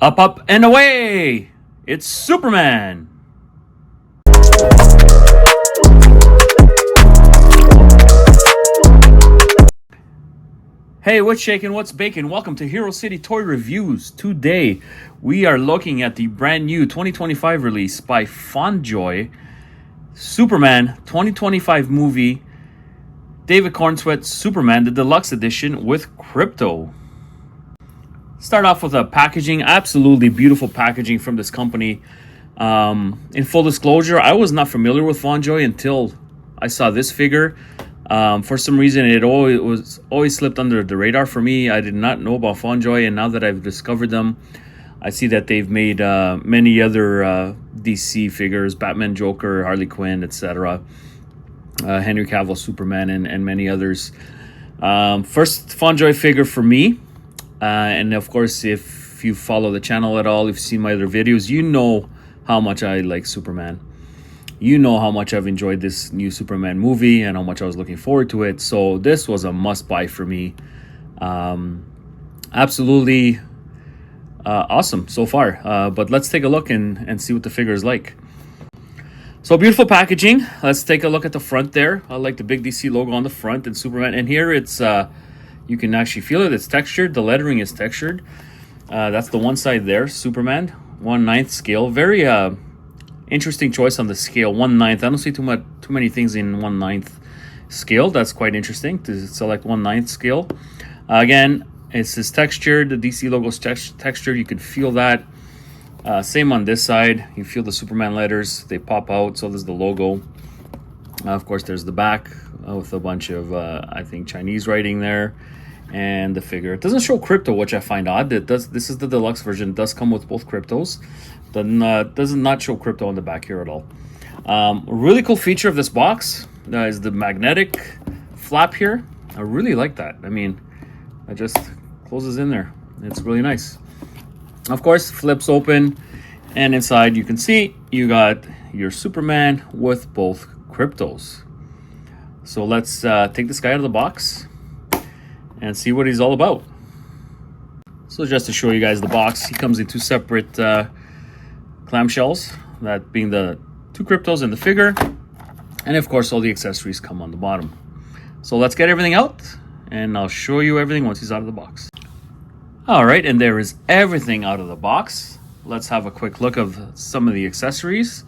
Up, up, and away! It's Superman! Hey, what's shaking? What's baking? Welcome to Hero City Toy Reviews. Today, we are looking at the brand new 2025 release by Fondjoy Superman 2025 movie, David Cornsweet Superman, the Deluxe Edition with Krypto. Start off with a packaging, absolutely beautiful packaging from this company. In full disclosure, I was not familiar with Fondjoy until I saw this figure. For some reason, it always slipped under the radar for me. I did not know about Fondjoy, and now that I've discovered them, I see that they've made many other DC figures: Batman, Joker, Harley Quinn, etc. Henry Cavill, Superman, and many others. First Fondjoy figure for me. And of course, if you follow the channel at all, if you've seen my other videos, you know how much I like Superman. You know how much I've enjoyed this new Superman movie and how much I was looking forward to it. So this was a must-buy for me. Absolutely awesome so far. But let's take a look and see what the figure is like. So beautiful packaging. Let's take a look at the front there. I like the big DC logo on the front and Superman. And here it's... you can actually feel it. It's textured. The lettering is textured. That's the one side there. Superman, 1/9 scale. Very interesting choice on the scale. 1/9. I don't see too many things in 1/9 scale. That's quite interesting to select 1/9 scale. Again, it's this textured. The DC logo is textured. You can feel that. Same on this side. You feel the Superman letters. They pop out. So there's the logo. Of course, there's the back with a bunch of, I think, Chinese writing there. And the figure. It doesn't show Krypto, which I find odd. This is the deluxe version. It does come with both Kryptos. Does not show Krypto on the back here at all. A really cool feature of this box is the magnetic flap here. I really like that. I mean, it just closes in there. It's really nice. Of course, flips open. And inside you can see you got your Superman with both Kryptos. So let's take this guy out of the box and see what he's all about. So just to show you guys the box, he comes in two separate clamshells, that being the two Kryptos and the figure. And of course, all the accessories come on the bottom. So let's get everything out, and I'll show you everything once he's out of the box. All right, and there is everything out of the box. Let's have a quick look of some of the accessories.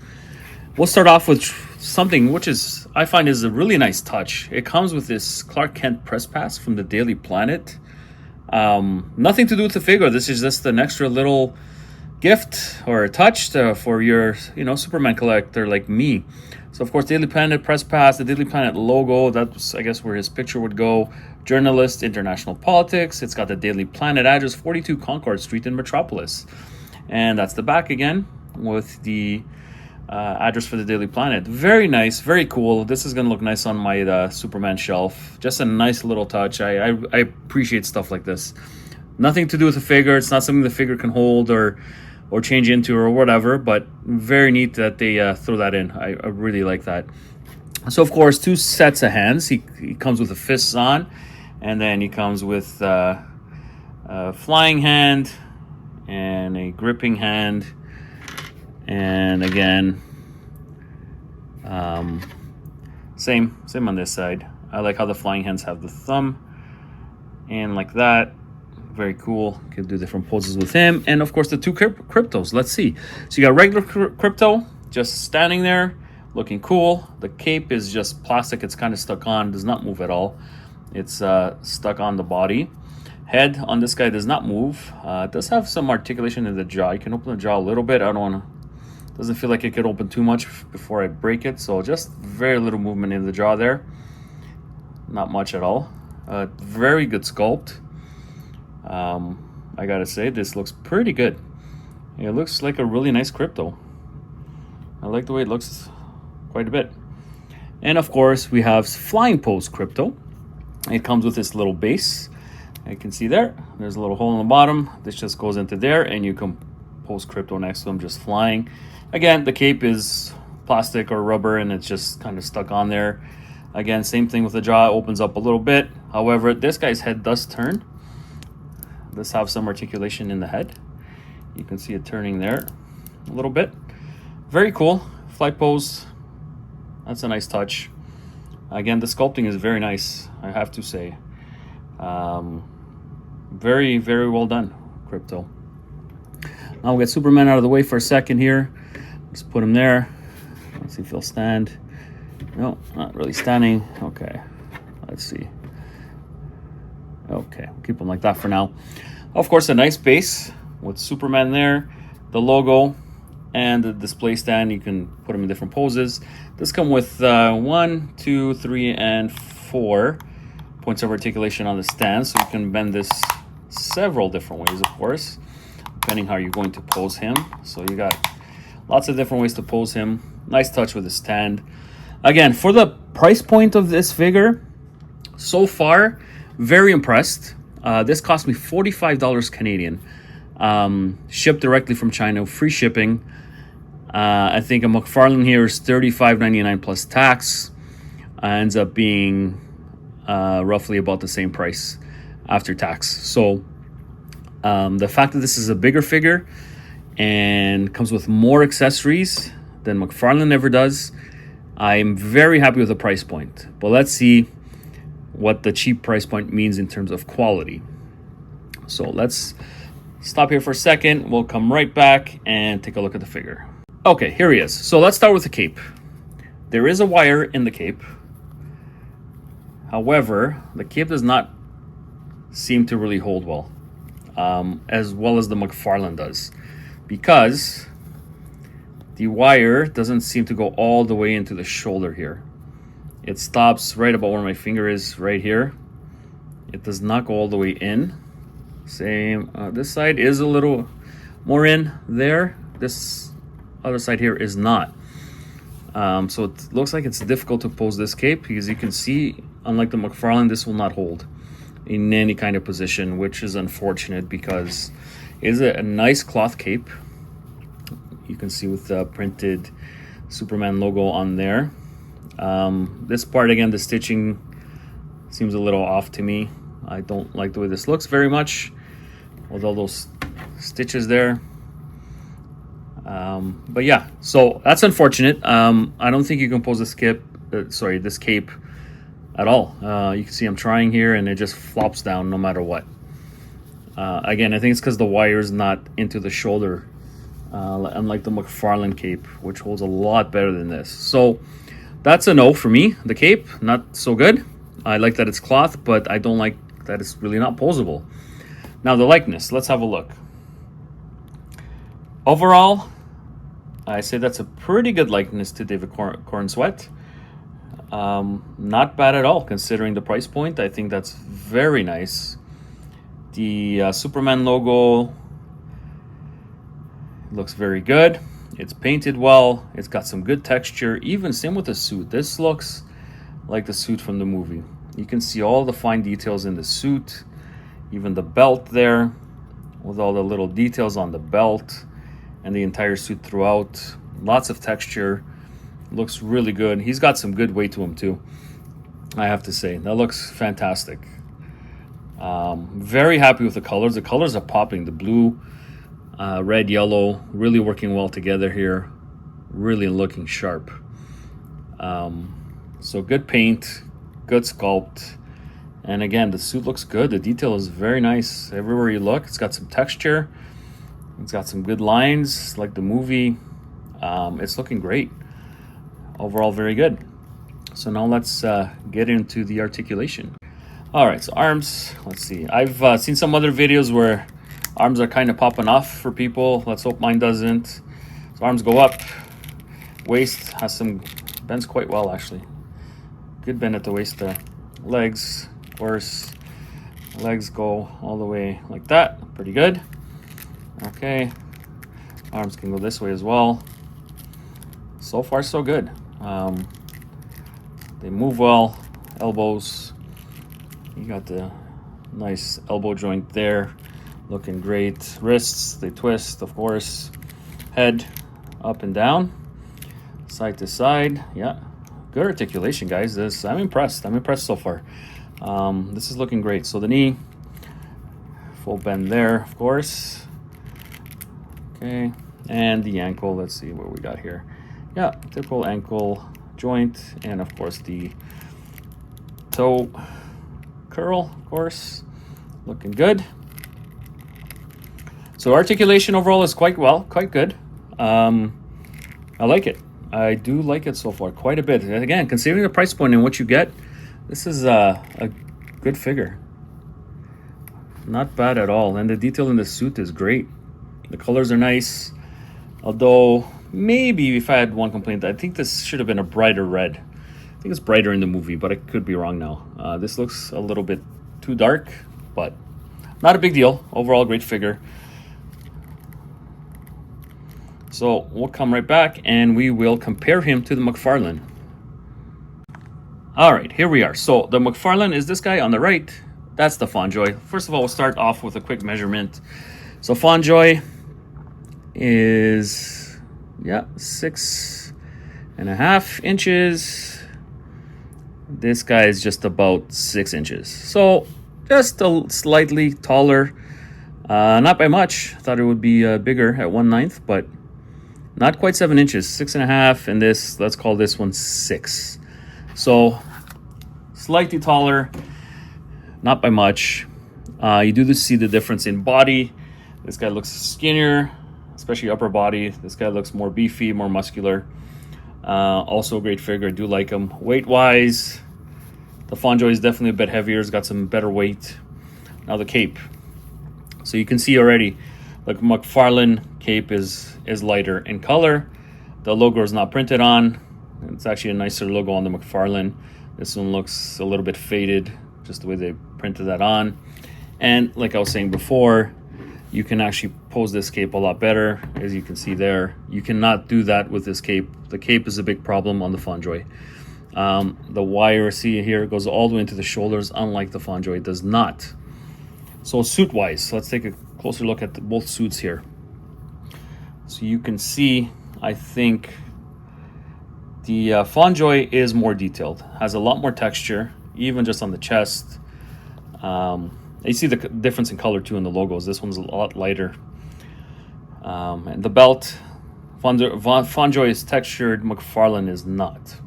We'll start off with something which I find is a really nice touch. It comes with this Clark Kent press pass from the Daily Planet. Nothing to do with the figure. This is just an extra little gift or a touch for your, Superman collector like me. So of course, Daily Planet press pass, the Daily Planet logo. That's, I guess, where his picture would go. Journalist, international politics. It's got the Daily Planet address, 42 Concord Street in Metropolis, and that's the back again with the address for the Daily Planet. Very nice, very cool. This is going to look nice on my Superman shelf. Just a nice little touch. I appreciate stuff like this. Nothing to do with the figure. It's not something the figure can hold or change into or whatever, but very neat that they throw that in. I really like that. So, of course, two sets of hands. He comes with a fists on, and then he comes with a flying hand and a gripping hand. And again, same on this side. I like how the flying hands have the thumb and like that. Very cool. Can do different poses with him. And of course, the two Kryptos. Let's see. So you got regular Krypto just standing there looking cool. The cape is just plastic. It's kind of stuck on, does not move at all. It's stuck on the body. Head on this guy does not move. It does have some articulation in the jaw. You can open the jaw a little bit. I don't want to. Doesn't feel like it could open too much before I break it. So just very little movement in the jaw there. Not much at all. Very good sculpt. I gotta say, this looks pretty good. It looks like a really nice Krypto. I like the way it looks quite a bit. And of course, we have flying pose Krypto. It comes with this little base. You can see there's a little hole in the bottom. This just goes into there, and you can pose Krypto next to him just flying. Again, the cape is plastic or rubber, and it's just kind of stuck on there. Again, same thing with the jaw. It opens up a little bit. However, this guy's head does turn. Does have some articulation in the head. You can see it turning there a little bit. Very cool. Flight pose. That's a nice touch. Again, the sculpting is very nice, I have to say. Very, very well done, Krypto. Now we'll get Superman out of the way for a second here. Just put him there. Let's see if he'll stand. No, not really standing. Okay, let's see. Okay, we'll keep him like that for now. Of course, a nice base with Superman there, the logo, and the display stand. You can put them in different poses. This come with 1, 2, 3, and 4 points of articulation on the stand, so you can bend this several different ways, of course, depending how you're going to pose him. So you got lots of different ways to pose him. Nice touch with the stand. Again, for the price point of this figure, so far, very impressed. This cost me $45 Canadian. Shipped directly from China, free shipping. I think a McFarlane here is $35.99 plus tax. Ends up being roughly about the same price after tax. So the fact that this is a bigger figure and comes with more accessories than McFarlane ever does, I'm very happy with the price point. But let's see what the cheap price point means in terms of quality. So let's stop here for a second. We'll come right back and take a look at the figure. Okay, here he is. So let's start with the cape. There is a wire in the cape. However, the cape does not seem to really hold well as the McFarlane does, because the wire doesn't seem to go all the way into the shoulder here. It stops right about where my finger is, right here. It does not go all the way in. Same, this side is a little more in there. This other side here is not. So it looks like it's difficult to pose this cape, because you can see, unlike the McFarlane, this will not hold in any kind of position, which is unfortunate because it is a nice cloth cape. You can see with the printed Superman logo on there. This part, again, the stitching seems a little off to me. I don't like the way this looks very much with all those stitches there. But yeah, so that's unfortunate. I don't think you can pose this cape at all. You can see I'm trying here and it just flops down no matter what. Again, I think it's because the wire is not into the shoulder, unlike the McFarlane cape, which holds a lot better than this. So that's a no for me. The cape, not so good. I like that it's cloth, but I don't like that it's really not posable. Now the likeness, let's have a look. Overall, I say that's a pretty good likeness to David Cornsweet. Not bad at all, considering the price point. I think that's very nice. The Superman logo looks very good. It's painted well. It's got some good texture. Even same with the suit. This looks like the suit from the movie. You can see all the fine details in the suit. Even the belt there, with all the little details on the belt and the entire suit throughout. Lots of texture. Looks really good. He's got some good weight to him too, I have to say. That looks fantastic. Very happy with the colors. The colors are popping. The blue, red, yellow, really working well together here. Really looking sharp. So good paint, good sculpt. And again, the suit looks good. The detail is very nice. Everywhere you look, it's got some texture. It's got some good lines, like the movie. It's looking great. Overall, very good. So now let's get into the articulation. All right, so arms. Let's see. I've seen some other videos where arms are kind of popping off for people. Let's hope mine doesn't. So arms go up. Waist has some bends quite well, actually. Good bend at the waist there. Legs, of course. Legs go all the way like that. Pretty good. Okay. Arms can go this way as well. So far, so good. They move well. Elbows. You got the nice elbow joint there. Looking great. Wrists, they twist, of course. Head up and down. Side to side. Yeah. Good articulation, guys. I'm impressed. I'm impressed so far. This is looking great. So the knee, full bend there, of course. Okay, and the ankle, let's see what we got here. Yeah, typical ankle joint, and of course the toe curl, of course, looking good. So articulation overall is quite good. I like it. I do like it so far quite a bit. And again, considering the price point and what you get, this is a good figure. Not bad at all. And the detail in the suit is great. The colors are nice. Although, maybe if I had one complaint, I think this should have been a brighter red. I think it's brighter in the movie, but I could be wrong now. This looks a little bit too dark, but not a big deal. Overall, great figure. So we'll come right back and we will compare him to the McFarlane. All right, here we are. So the McFarlane is this guy on the right. That's the Fondjoy. First of all, we'll start off with a quick measurement. So Fondjoy is, 6.5 inches. This guy is just about 6 inches. So just slightly taller. Not by much. Thought it would be bigger at 1/9, but not quite 7 inches, 6.5, and this, let's call this one 6. So slightly taller, not by much. You do see the difference in body. This guy looks skinnier, especially upper body. This guy looks more beefy, more muscular. Also a great figure, I do like him. Weight-wise, the Fondjoy is definitely a bit heavier. It's got some better weight. Now the cape. So you can see already, the McFarlane cape is lighter in color. The logo is not printed on. It's actually a nicer logo on the McFarlane. This one looks a little bit faded, just the way they printed that on. And like I was saying before, you can actually pose this cape a lot better, as you can see there. You cannot do that with this cape. The cape is a big problem on the Fondjoy. The wire, see here, goes all the way into the shoulders, unlike the Fondjoy, it does not. So suit-wise, let's take a closer look at both suits here. So you can see, I think the Fondjoy is more detailed, has a lot more texture, even just on the chest. You see the difference in color too in the logos. This one's a lot lighter. And the belt, Fondjoy is textured, McFarlane is not.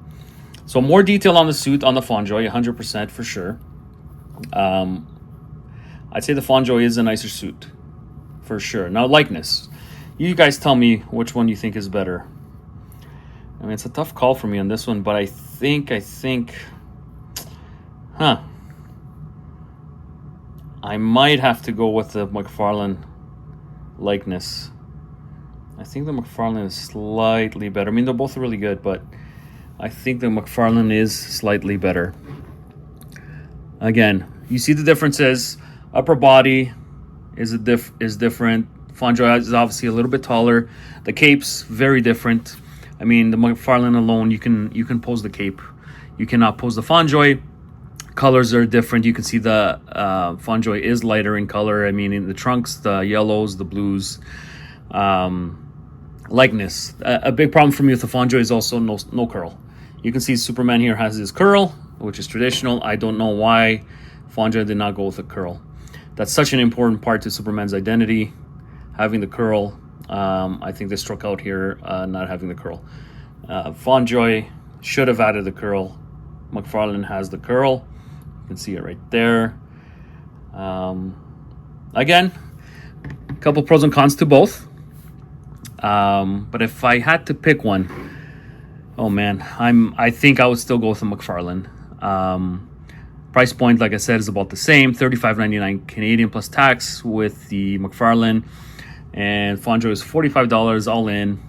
So more detail on the suit on the Fondjoy, 100% for sure. I'd say the Fondjoy is a nicer suit, for sure. Now likeness. You guys tell me which one you think is better. I mean, it's a tough call for me on this one, but I think, I might have to go with the McFarlane likeness. I think the McFarlane is slightly better. I mean, they're both really good, but I think the McFarlane is slightly better. Again, you see the differences. Upper body is different. Fondjoy is obviously a little bit taller. The cape's very different. I mean, the McFarlane alone, you can pose the cape. You cannot pose the Fondjoy. Colors are different. You can see the Fondjoy is lighter in color. I mean, in the trunks, the yellows, the blues. Likeness. A big problem for me with the Fondjoy is also no curl. You can see Superman here has his curl, which is traditional. I don't know why Fondjoy did not go with a curl. That's such an important part to Superman's identity, having the curl. I think they struck out here not having the curl. Fondjoy should have added the curl. McFarlane has the curl. You can see it right there. Again, a couple pros and cons to both. But if I had to pick one, oh man, I think I would still go with the McFarlane. Price point, like I said, is about the same, $35.99 Canadian plus tax with the McFarlane. And Fondjoy is $45 all in,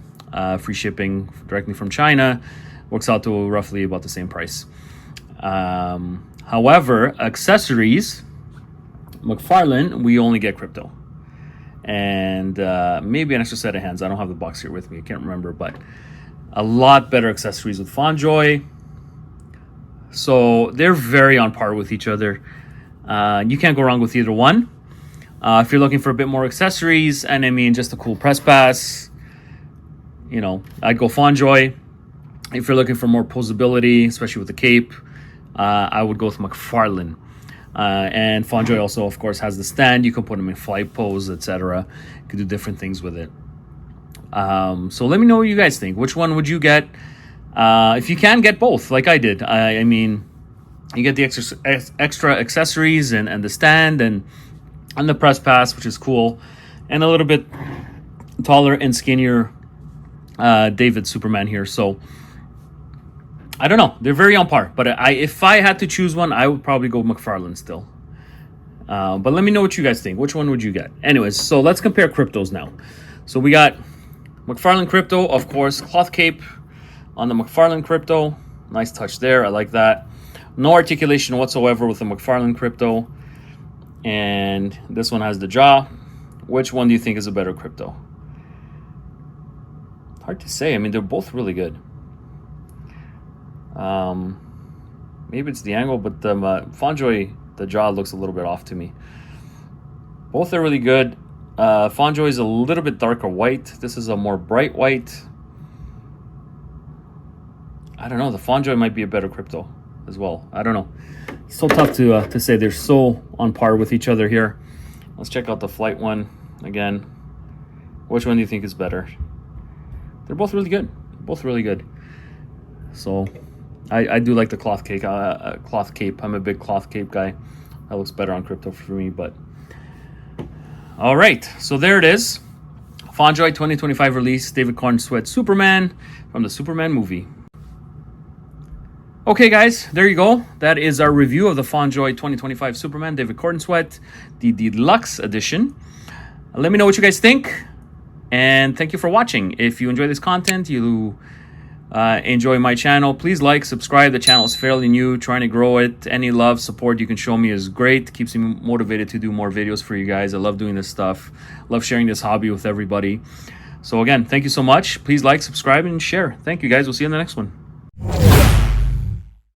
free shipping directly from China. Works out to roughly about the same price. However, accessories, McFarlane, we only get Krypto. And maybe an extra set of hands. I don't have the box here with me. I can't remember, but a lot better accessories with Fondjoy. So they're very on par with each other. You can't go wrong with either one. If you're looking for a bit more accessories, and I mean just a cool press pass, you know, I'd go Fondjoy. If you're looking for more posability, especially with the cape, I would go with McFarlane. And Fondjoy also, of course, has the stand. You can put them in flight pose, etc. You can do different things with it. So let me know what you guys think. Which one would you get? If you can, get both, like I did. I mean, you get the extra accessories and the stand and the press pass, which is cool, and a little bit taller and skinnier David Superman here. So I don't know. They're very on par. But if I had to choose one, I would probably go McFarlane still. But let me know what you guys think. Which one would you get? Anyways, so let's compare Kryptos now. So we got McFarlane Krypto, of course, cloth cape on the McFarlane Krypto. Nice touch there. I like that. No articulation whatsoever with the McFarlane Krypto. And this one has the jaw. Which one do you think is a better Krypto? Hard to say. I mean, they're both really good. Maybe it's the angle, but the Fondjoy, the jaw looks a little bit off to me. Both are really good. Fondjoy is a little bit darker white. This is a more bright white. I don't know. The Fondjoy might be a better Krypto as well. I don't know. It's so tough to say. They're so on par with each other here. Let's check out the flight one again. Which one do you think is better? They're both really good. Both really good. So I do like the cloth cape. Cloth cape. I'm a big cloth cape guy. That looks better on Krypto for me. But all right, so there it is. Fondjoy 2025 release. David Cornsweat Superman from the Superman movie. Okay, guys, there you go. That is our review of the Fondjoy 2025 Superman, David Cornsweat, the Deluxe Edition. Let me know what you guys think, and thank you for watching. If you enjoy this content, you enjoy my channel, please like, subscribe. The channel is fairly new, trying to grow it. Any love, support you can show me is great. Keeps me motivated to do more videos for you guys. I love doing this stuff. Love sharing this hobby with everybody. So again, thank you so much. Please like, subscribe, and share. Thank you, guys. We'll see you in the next one.